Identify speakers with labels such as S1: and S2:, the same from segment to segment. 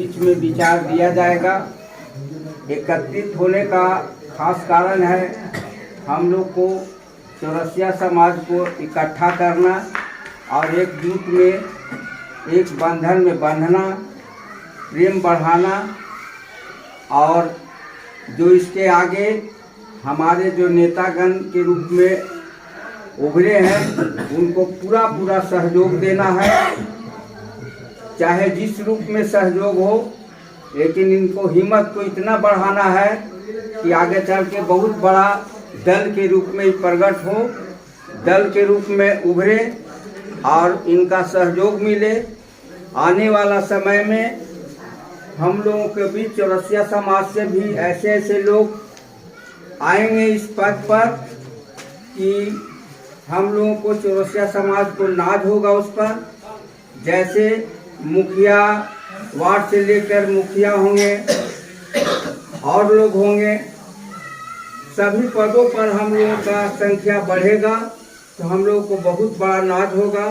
S1: बीच में विचार दिया जाएगा। एकत्रित होने का खास कारण है हम लोग को चौरसिया समाज को इकट्ठा करना और एकजुट में एक बंधन में बंधना, प्रेम बढ़ाना और जो इसके आगे हमारे जो नेतागण के रूप में उभरे हैं उनको पूरा पूरा सहयोग देना है, चाहे जिस रूप में सहयोग हो, लेकिन इनको हिम्मत को इतना बढ़ाना है कि आगे चल के बहुत बड़ा दल के रूप में प्रकट हो, दल के रूप में उभरे और इनका सहयोग मिले। आने वाला समय में हम लोगों के बीच चौरसिया समाज से भी ऐसे ऐसे लोग आएंगे इस पद पर कि हम लोगों को चौरसिया समाज को नाज होगा उस पर। जैसे मुखिया, वार्ड से लेकर मुखिया होंगे और लोग होंगे, सभी पदों पर हम लोगों का संख्या बढ़ेगा तो हम लोगों को बहुत बड़ा नाज होगा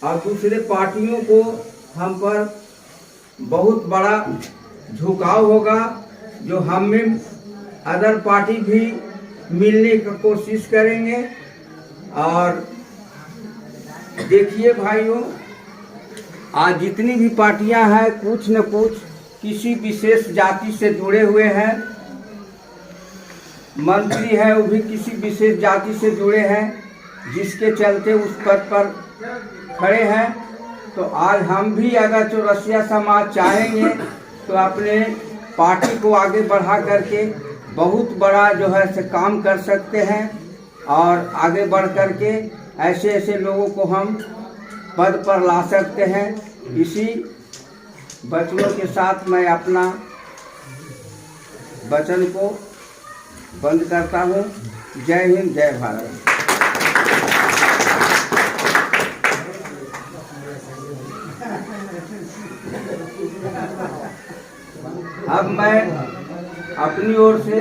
S1: और दूसरे पार्टियों को हम पर बहुत बड़ा झुकाव होगा, जो हम में अदर पार्टी भी मिलने की कोशिश करेंगे। और देखिए भाइयों, आज जितनी भी पार्टियां हैं कुछ न कुछ किसी विशेष जाति से जुड़े हुए हैं, मंत्री है वो भी किसी विशेष जाति से जुड़े हैं, जिसके चलते उस पद पर खड़े हैं। तो आज हम भी अगर चौरसिया समाज चाहेंगे तो अपने पार्टी को आगे बढ़ा करके बहुत बड़ा जो है से काम कर सकते हैं और आगे बढ़ करके ऐसे ऐसे लोगों को हम पद पर ला सकते हैं। इसी वचनों के साथ मैं अपना वचन को बंद करता हूँ। जय हिंद, जय भारत। अब मैं अपनी ओर से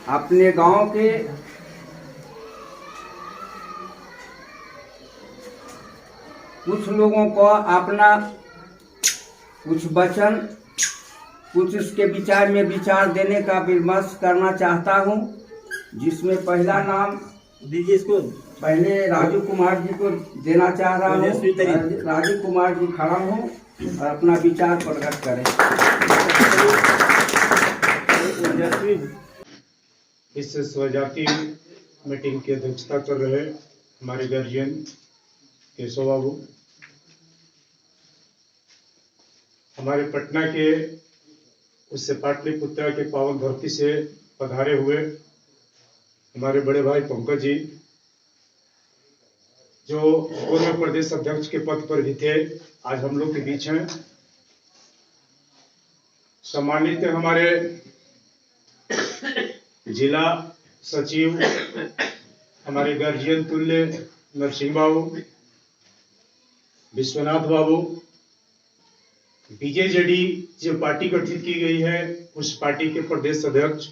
S1: अपने गांव के कुछ लोगों को अपना कुछ वचन, कुछ इसके विचार में विचार देने का विमर्श करना चाहता हूं, जिसमें पहला नाम
S2: दीजिए इसको।
S1: पहले राजू कुमार जी को देना चाह रहा हूँ। राजू कुमार जी खड़ा हो और अपना विचार प्रकट करें।
S3: इस स्वजाति मीटिंग की अध्यक्षता कर रहे हमारे गार्जियन केशव बाबू, हमारे पटना के उससे पाटलिपुत्र के पावन धरती से पधारे हुए हमारे बड़े भाई पंकज जी, जो पूर्व प्रदेश अध्यक्ष के पद पर भी थे, आज हम लोग के बीच हैं। सम्मानित हमारे जिला सचिव, हमारे गार्जियन तुल्य नरसिंह बाबू, विश्वनाथ बाबू, बीजेजेडी जो पार्टी गठित की गई है उस पार्टी के प्रदेश अध्यक्ष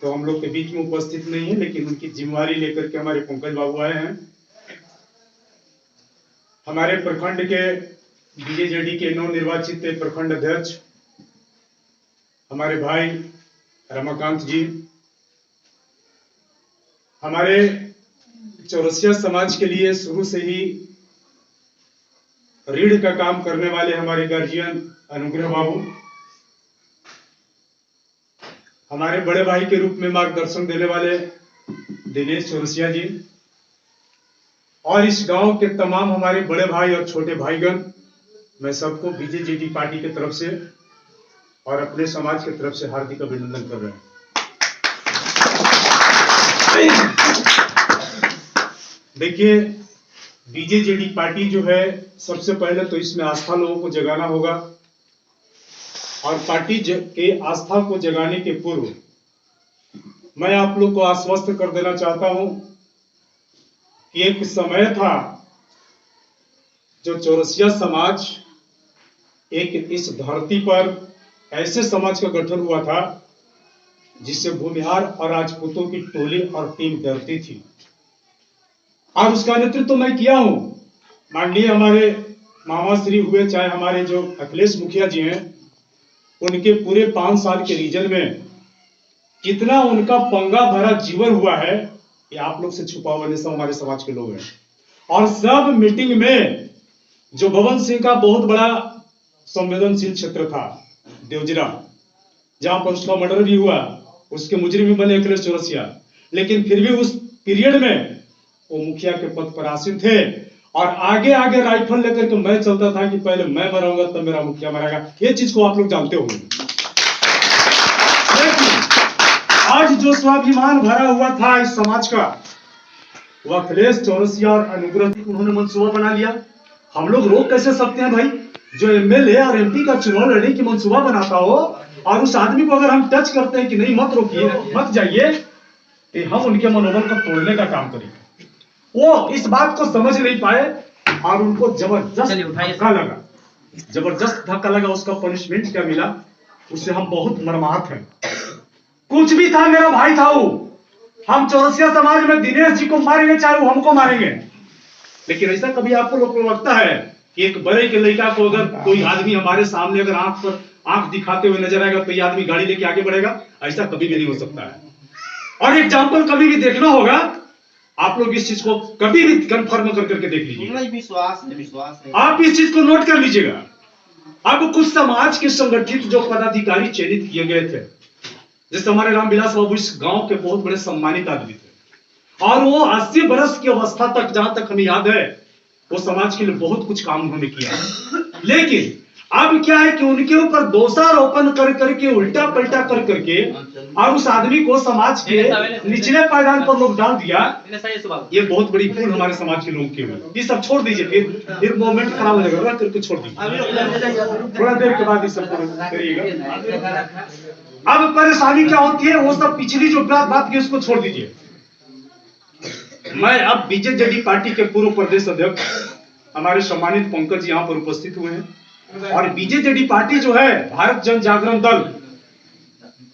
S3: तो हम लोग के बीच में उपस्थित नहीं है, लेकिन उनकी जिम्मेवारी लेकर के हमारे पंकज बाबू आए हैं। हमारे प्रखंड के बीजेजेडी के नवनिर्वाचित प्रखंड अध्यक्ष हमारे भाई रमाकांत जी, हमारे चौरसिया समाज के लिए शुरू से ही रीढ़ का काम करने वाले हमारे गार्जियन अनुग्रह बाबू, हमारे बड़े भाई के रूप में मार्गदर्शन देने वाले दिनेश चौरसिया जी, और इस गांव के तमाम हमारे बड़े भाई और छोटे भाईगण, मैं सबको बीजेजेडी पार्टी की तरफ से और अपने समाज की तरफ से हार्दिक अभिनंदन कर रहे हैं। देखिए, बीजेजेडी पार्टी जो है, सबसे पहले तो इसमें आस्था लोगों को जगाना होगा, और पार्टी के आस्था को जगाने के पूर्व मैं आप लोग को आश्वस्त कर देना चाहता हूं कि एक समय था जो चौरसिया समाज एक इस धरती पर ऐसे समाज का गठन हुआ था जिससे भूमिहार और राजपूतों की टोली और टीम डरती थी, और उसका नेतृत्व मैं किया हूं। माननीय हमारे मामाश्री हुए, चाहे हमारे जो अखिलेश मुखिया जी हैं, उनके पूरे 5 साल के रीजन में कितना उनका पंगा भरा जीवन हुआ है, ये आप लोग से छुपा हुआ नहीं, सब हमारे समाज के लोग हैं। और सब मीटिंग में जो भवन सिंह का बहुत बड़ा संवेदनशील क्षेत्र था देवजरा, जहां पर उसका मर्डर भी हुआ, उसके मुजरिम भी बने अखिलेश चौरसिया, लेकिन फिर भी उस पीरियड में वो मुखिया के पद पर आसीन थे और आगे आगे राइफल लेकर के मैं चलता था कि पहले मैं मरूंगा तब मेरा मुखिया मरेगा। ये चीज को आप लोग जानते होंगे। आज जो स्वाभिमान भरा हुआ था इस समाज का, वो अखिलेश चौरसिया और अनुग्रह उन्होंने मनसूबा बना लिया। हम लोग रोक कैसे सकते हैं भाई? जो एमएलए और एमपी का चुनाव लड़ने की मनसूबा बनाता हो और उस आदमी को अगर हम टच करते हैं कि नहीं मत रोकिए, मत जाइए, तो हम उनके मनोबल को तोड़ने का काम करेंगे। वो इस बात को समझ नहीं पाए और उनको जबरदस्त धक्का लगा, जबरदस्त धक्का लगा। उसका पनिशमेंट क्या मिला, उससे हम बहुत मर्माहत हैं। कुछ भी था, मेरा भाई था वो। हम चौरसिया समाज में दिनेश जी को मारेंगे चाहे वो हमको मारेंगे, लेकिन ऐसा कभी आपको लोग को लगता है कि एक बड़े के लड़का को अगर कोई आदमी हमारे सामने अगर आंख पर आंख दिखाते हुए नजर आएगा तो ये आदमी गाड़ी लेके आगे बढ़ेगा? ऐसा कभी भी नहीं हो सकता है। और एग्जाम्पल कभी भी देखना होगा, आप लोग इस चीज को कभी भी कंफर्म करके देख लीजिए, विश्वास आप इस चीज को नोट कर लीजिएगा। अब कुछ समाज के संगठित जो पदाधिकारी चयनित किए गए थे, जैसे हमारे रामविलास बाबू इस गांव के बहुत बड़े सम्मानित आदमी थे और वो 80 बरस की अवस्था तक, जहां तक हमें याद है, वो समाज के लिए बहुत कुछ काम उन्होंने किया। लेकिन अब क्या है कि उनके ऊपर दोषारोपण कर करके, उल्टा पलटा कर करके और उस आदमी को समाज के निचले पायदान पर लोग डाल दिया। ये बहुत बड़ी भूल हमारे समाज के लोग की हुई। ये सब छोड़ दीजिए, फिर मोमेंट खराब हो जाएगा, करके छोड़ दीजिए, थोड़ा देर के बाद ये सब करिएगा। अब परेशानी क्या होती है, वो सब पिछली जो बात की उसको छोड़ दीजिए। मैं अब बीजेजेडी पार्टी के पूर्व प्रदेश अध्यक्ष हमारे सम्मानित पंकज जी यहाँ पर उपस्थित हुए हैं, और बीजेजेडी पार्टी जो है भारत जन जागरण दल,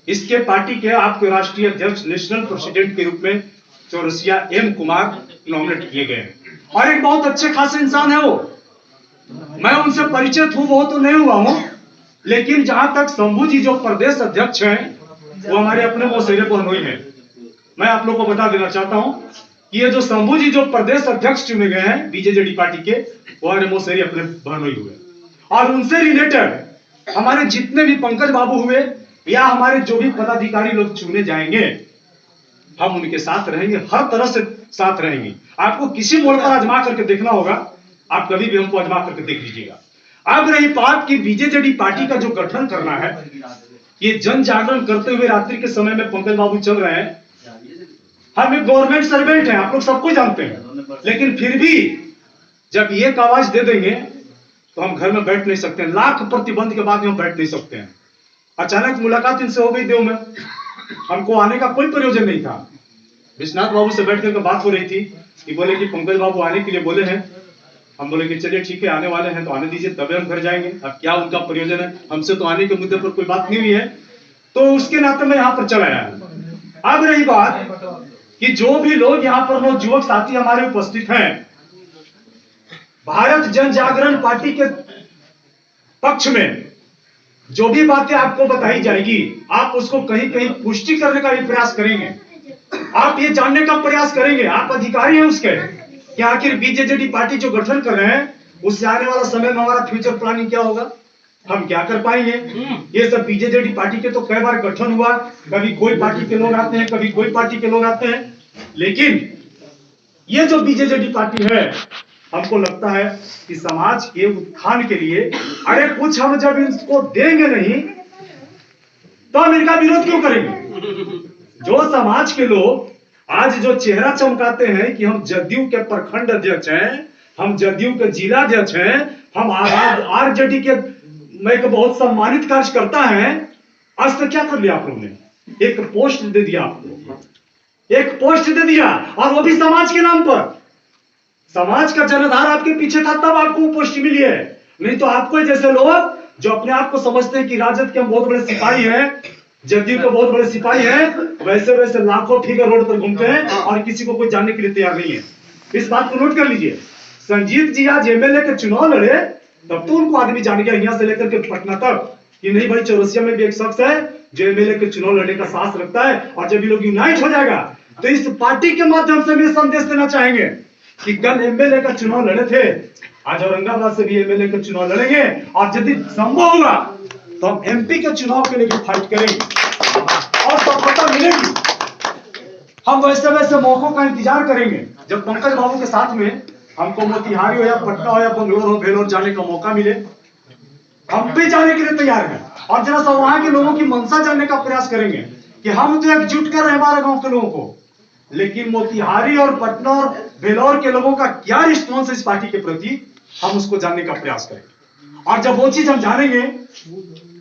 S3: इसके पार्टी के आपके राष्ट्रीय अध्यक्ष, नेशनल प्रेसिडेंट के रूप में चौरसिया एम कुमार नॉमिनेट किए गए हैं और एक बहुत अच्छे खासे इंसान है वो। मैं उनसे परिचित हूं, वो तो नहीं हुआ हूं, लेकिन जहां तक शंभू जी जो प्रदेश अध्यक्ष हैं, वो हमारे अपने मौसेरे बहनोई हैं। मैं आप लोग को बता देना चाहता हूं कि ये जो शंभू जी जो प्रदेश अध्यक्ष चुने गए हैं बीजेजेडी पार्टी के, वो हमारे मौसेरे अपने बहनोई हुए। और उनसे रिलेटेड हमारे जितने भी पंकज बाबू हुए या हमारे जो भी पदाधिकारी लोग चुने जाएंगे, हम उनके साथ रहेंगे, हर तरह से साथ रहेंगे। आपको किसी मोड़ पर आजमा करके देखना होगा, आप कभी भी हमको आजमा करके देख लीजिएगा। अब रही बात की बीजेजेडी पार्टी का जो गठन करना है, ये जन जागरण करते हुए रात्रि के समय में पंकज बाबू चल रहे हैं। हम एक गवर्नमेंट सर्वेंट हैं, आप लोग सबको जानते हैं, लेकिन फिर भी जब ये एक आवाज दे देंगे तो हम घर में बैठ नहीं सकते हैं। लाख प्रतिबंध के बाद हम बैठ नहीं सकते हैं। अचानक मुलाकात इनसे हो गई देव में, हमको आने का कोई प्रयोजन नहीं था। विश्वनाथ बाबू से बैठ कर बात हो रही थी कि बोले कि पंकज बाबू आने के लिए बोले हैं। हम बोले कि चलिए ठीक है, आने वाले हैं तो आने दीजिए, तभी हम घर जाएंगे। अब क्या उनका प्रयोजन है, हमसे तो आने के मुद्दे पर कोई बात नहीं हुई है, तो उसके नाते मैं यहाँ पर चला आया। अब रही बात कि जो भी लोग यहाँ पर लोग युवक साथी हमारे उपस्थित हैं, भारत जन जागरण पार्टी के पक्ष में जो भी बातें आपको बताई जाएगी, आप उसको कहीं कहीं पुष्टि करने का भी प्रयास करेंगे। आप ये जानने का प्रयास करेंगे, आप अधिकारी हैं उसके, कि आखिर बीजेजेडी पार्टी जो गठन कर रहे हैं, उससे आने वाला समय में हमारा फ्यूचर प्लानिंग क्या होगा, हम क्या कर पाएंगे। ये सब बीजेजेडी पार्टी के तो कई बार गठन हुआ, कभी कोई पार्टी के लोग आते हैं, कभी कोई पार्टी के लोग आते हैं, लेकिन ये जो बीजेजेडी पार्टी है, हमको लगता है कि समाज के उत्थान के लिए, अरे कुछ हम जब इनको देंगे नहीं तो हम इनका विरोध क्यों करेंगे। जो समाज के लोग आज जो चेहरा चमकाते हैं कि हम जदयू के प्रखंड अध्यक्ष हैं, हम जदयू के जिला अध्यक्ष हैं, हम आरजेडी के में एक बहुत सम्मानित कार्यकर्ता हैं, आज तक क्या कर लिया आप लोगों ने? एक पोस्ट दे दिया आपको, एक पोस्ट दे दिया, और वो भी समाज के नाम पर। समाज का जनधार आपके पीछे था तब आपको पोस्ट मिली है, नहीं तो आपको जैसे लोग जो अपने आप को समझते हैं कि राजद के हम बहुत बड़े सिपाही हैं, जदयू के बहुत बड़े सिपाही हैं, वैसे वैसे लाखों फिगर रोड पर घूमते हैं और किसी को कोई जानने के लिए तैयार नहीं है। इस बात को नोट कर लीजिए। संजीत जी आज एमएलए के चुनाव लड़े
S2: तब तो उनको आदमी जान गया यहाँ से लेकर के पटना तक कि नहीं भाई चौरसिया में भी एक शख्स है जो एमएलए के चुनाव लड़ने का साहस रखता है। और जब ये लोग यूनाइट हो जाएगा तो इस पार्टी के माध्यम से भी संदेश देना चाहेंगे कि कल एमएलए का चुनाव लड़े थे, आज औरंगाबाद से भी एमएलए का चुनाव लड़ेंगे और यदि संभव होगा तो हम एमपी के चुनाव के लिए भी फाइट करेंगे और सफलता मिलेगी। हम वैसे वैसे मौकों का इंतजार करेंगे जब पंकज बाबू के साथ में हमको मोतिहारी हो या पटना हो या बंगलोर हो भेलोर जाने का मौका मिले, हम भी जाने के लिए तैयार हैं और जरा सा वहां के लोगों की मंशा जानने का प्रयास करेंगे कि हम तो एकजुट कर रहे हैं हमारे गांव के लोगों को, लेकिन मोतिहारी और पटना और भेलोर के लोगों का क्या रिस्पॉन्स है इस पार्टी के प्रति, हम उसको जानने का प्रयास करेंगे। और जब वो चीज हम जानेंगे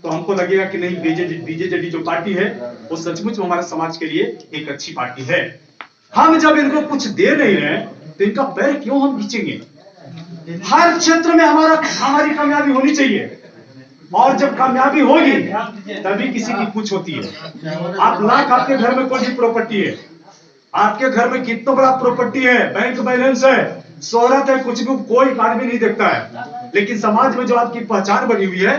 S2: तो हमको लगेगा कि नहीं बीजेजेडी जो पार्टी है वो सचमुच में हमारे समाज के लिए एक अच्छी पार्टी है। हम जब इनको कुछ दे नहीं रहे तो इनका पैर क्यों हम खींचेंगे। हर क्षेत्र में हमारी कामयाबी होनी चाहिए और जब कामयाबी होगी तभी किसी की कुछ होती है। आप लाख आपके घर में कोई भी प्रॉपर्टी है, आपके घर में कितना बड़ा प्रॉपर्टी है, बैंक बैलेंस है, शोहरत है, कुछ भी कोई आदमी नहीं देखता है, लेकिन समाज में जो आपकी पहचान बनी हुई है,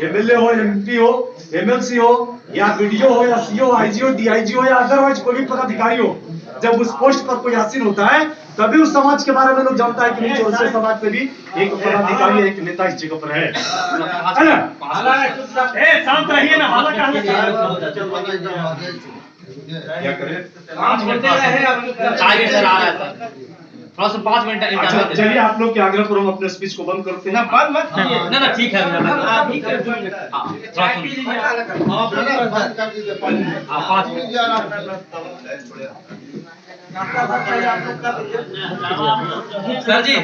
S2: एमएलए हो, एमपी हो, एमएलसी हो या वीडियो हो या सीओ, आईजी हो, डीआईजी हो या अदरवाइज कोई भी पदाधिकारी हो, जब उस पोस्ट पर कोई आसीन होता है तभी उस समाज के बारे में लोग जानता है कि नहीं चौरसिया समाज में भी एक पदाधिकारी एक नेता इस जगह पर है ना। शांत रहिए ना, क्या करें,
S4: 5 मिनट थोड़ा सा 5 मिनट।
S2: अच्छा चलिए आप लोग के आग्रह पर हम अपने स्पीच को बंद करते हैं।
S4: ना ठीक है, सर जी।